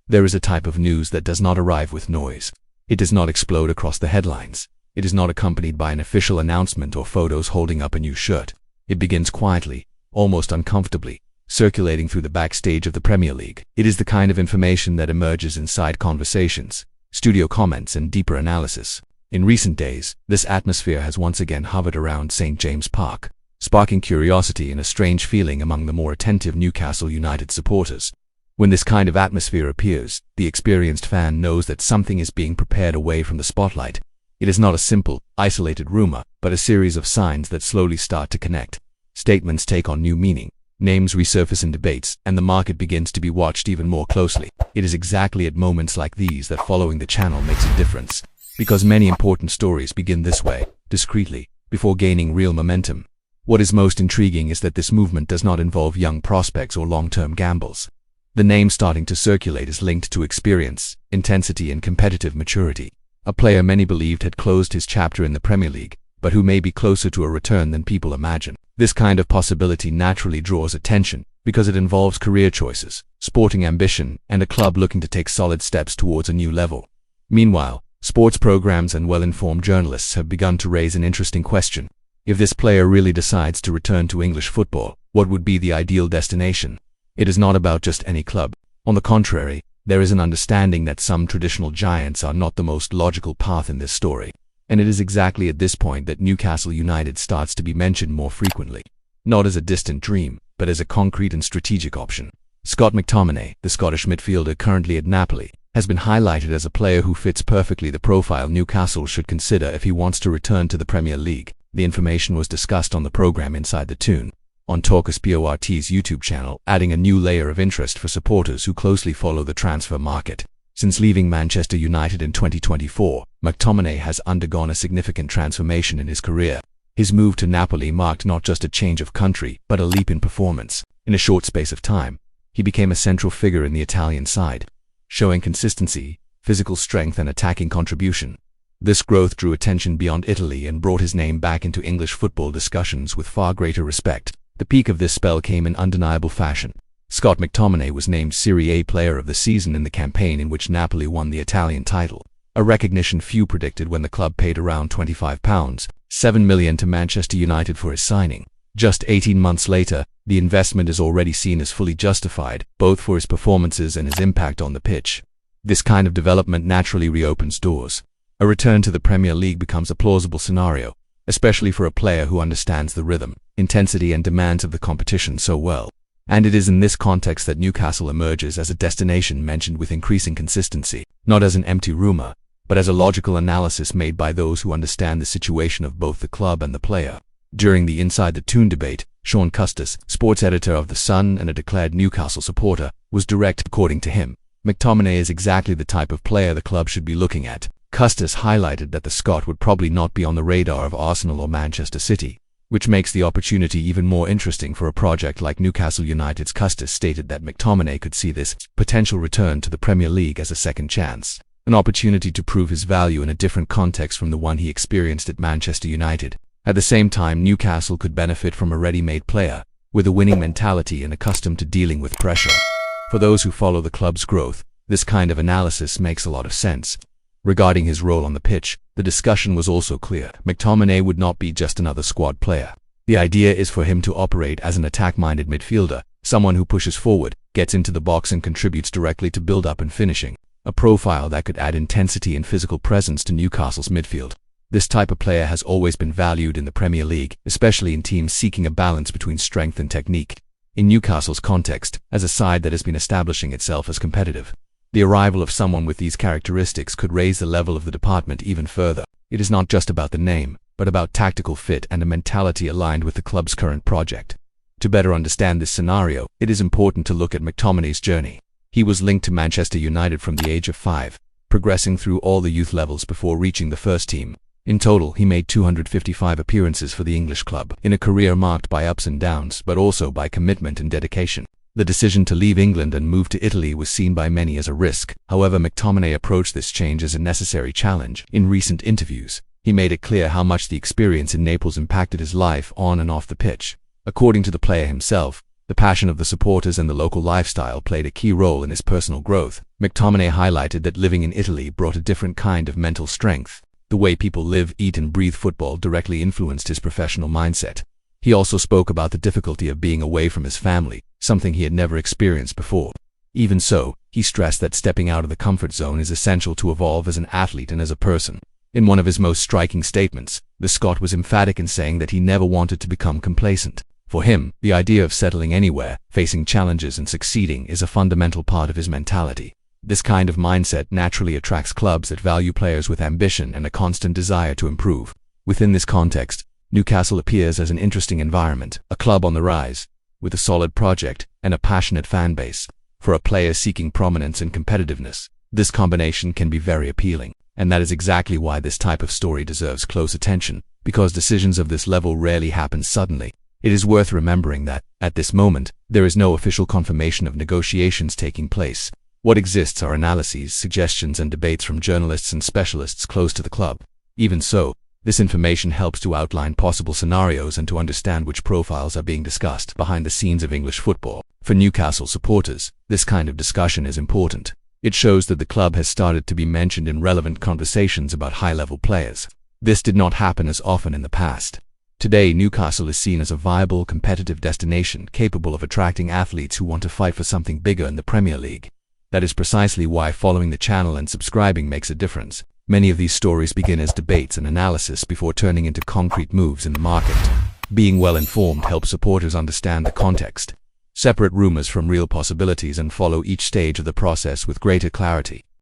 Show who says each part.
Speaker 1: There is a type of news that does not arrive with noise. It does not explode across the headlines. It is not accompanied by an official announcement or photos holding up a new shirt. It begins quietly, almost uncomfortably, circulating through the backstage of the Premier League. It is the kind of information that emerges in side conversations, studio comments, and deeper analysis. In recent days, this atmosphere has once again hovered around St. James Park, sparking curiosity and a strange feeling among the more attentive Newcastle United supporters. When this kind of atmosphere appears, the experienced fan knows that something is being prepared away from the spotlight. It is not a simple, isolated rumor, but a series of signs that slowly start to connect. Statements take on new meaning, names resurface in debates, and the market begins to be watched even more closely. It is exactly at moments like these that following the channel makes a difference, because many important stories begin this way, discreetly, before gaining real momentum. What is most intriguing is that this movement does not involve young prospects or long-term gambles. The name starting to circulate is linked to experience, intensity, and competitive maturity. A player many believed had closed his chapter in the Premier League, but who may be closer to a return than people imagine. This kind of possibility naturally draws attention, because it involves career choices, sporting ambition, and a club looking to take solid steps towards a new level. Meanwhile, sports programs and well-informed journalists have begun to raise an interesting question. If this player really decides to return to English football, what would be the ideal destination? It is not about just any club. On the contrary, there is an understanding that some traditional giants are not the most logical path in this story. And it is exactly at this point that Newcastle United starts to be mentioned more frequently. Not as a distant dream, but as a concrete and strategic option. Scott Mctominay, the Scottish midfielder currently at Napoli, has been highlighted as a player who fits perfectly the profile Newcastle should consider if he wants to return to the Premier League. The information was discussed on the program Inside the Tune, on NEWCASTLE's YouTube channel, adding a new layer of interest for supporters who closely follow the transfer market. Since leaving Manchester United in 2024, Mctominay has undergone a significant transformation in his career. His move to Napoli marked not just a change of country, but a leap in performance. In a short space of time, he became a central figure in the Italian side, showing consistency, physical strength, and attacking contribution. This growth drew attention beyond Italy and brought his name back into English football discussions with far greater respect. The peak of this spell came in undeniable fashion. Scott Mctominay was named Serie A Player of the Season in the campaign in which Napoli won the Italian title, a recognition few predicted when the club paid around £25, $7 million to Manchester United for his signing. Just 18 months later, the investment is already seen as fully justified, both for his performances and his impact on the pitch. This kind of development naturally reopens doors. A return to the Premier League becomes a plausible scenario, especially for a player who understands the rhythm, intensity, and demands of the competition so well. And it is in this context that Newcastle emerges as a destination mentioned with increasing consistency, not as an empty rumor, but as a logical analysis made by those who understand the situation of both the club and the player. During the Inside the Tune debate, Sean Custis, sports editor of The Sun and a declared Newcastle supporter, was direct. According to him, Mctominay is exactly the type of player the club should be looking at. Custis highlighted that the Scot would probably not be on the radar of Arsenal or Manchester City, which makes the opportunity even more interesting for a project like Newcastle United's. Custis stated that Mctominay could see this potential return to the Premier League as a second chance, an opportunity to prove his value in a different context from the one he experienced at Manchester United. At the same time, Newcastle could benefit from a ready-made player, with a winning mentality and accustomed to dealing with pressure. For those who follow the club's growth, this kind of analysis makes a lot of sense. Regarding his role on the pitch, the discussion was also clear. Mctominay would not be just another squad player. The idea is for him to operate as an attack-minded midfielder, someone who pushes forward, gets into the box, and contributes directly to build-up and finishing, a profile that could add intensity and physical presence to Newcastle's midfield. This type of player has always been valued in the Premier League, especially in teams seeking a balance between strength and technique. In Newcastle's context, as a side that has been establishing itself as competitive, the arrival of someone with these characteristics could raise the level of the department even further. It is not just about the name, but about tactical fit and a mentality aligned with the club's current project. To better understand this scenario, it is important to look at Mctominay's journey. He was linked to Manchester United from the age of 5, progressing through all the youth levels before reaching the first team. In total, he made 255 appearances for the English club, in a career marked by ups and downs, but also by commitment and dedication. The decision to leave England and move to Italy was seen by many as a risk. However, Mctominay approached this change as a necessary challenge. In recent interviews, he made it clear how much the experience in Naples impacted his life on and off the pitch. According to the player himself, The passion of the supporters and the local lifestyle played a key role in his personal growth. Mctominay highlighted that living in Italy brought a different kind of mental strength. The way people live, eat and breathe football directly influenced his professional mindset. He also spoke about the difficulty of being away from his family, something he had never experienced before. Even so, he stressed that stepping out of the comfort zone is essential to evolve as an athlete and as a person. In one of his most striking statements, the Scot was emphatic in saying that he never wanted to become complacent. For him, the idea of settling anywhere, facing challenges and succeeding is a fundamental part of his mentality. This kind of mindset naturally attracts clubs that value players with ambition and a constant desire to improve. Within this context, Newcastle appears as an interesting environment, a club on the rise, with a solid project and a passionate fan base. For a player seeking prominence and competitiveness, this combination can be very appealing. And that is exactly why this type of story deserves close attention, because decisions of this level rarely happen suddenly. It is worth remembering that, at this moment, there is no official confirmation of negotiations taking place. What exists are analyses, suggestions and debates from journalists and specialists close to the club. Even so, this information helps to outline possible scenarios and to understand which profiles are being discussed behind the scenes of English football. For Newcastle supporters, this kind of discussion is important. It shows that the club has started to be mentioned in relevant conversations about high-level players. This did not happen as often in the past. Today, Newcastle is seen as a viable, competitive destination capable of attracting athletes who want to fight for something bigger in the Premier League. That is precisely why following the channel and subscribing makes a difference. Many of these stories begin as debates and analysis before turning into concrete moves in the market. Being well informed helps supporters understand the context, separate rumors from real possibilities and follow each stage of the process with greater clarity.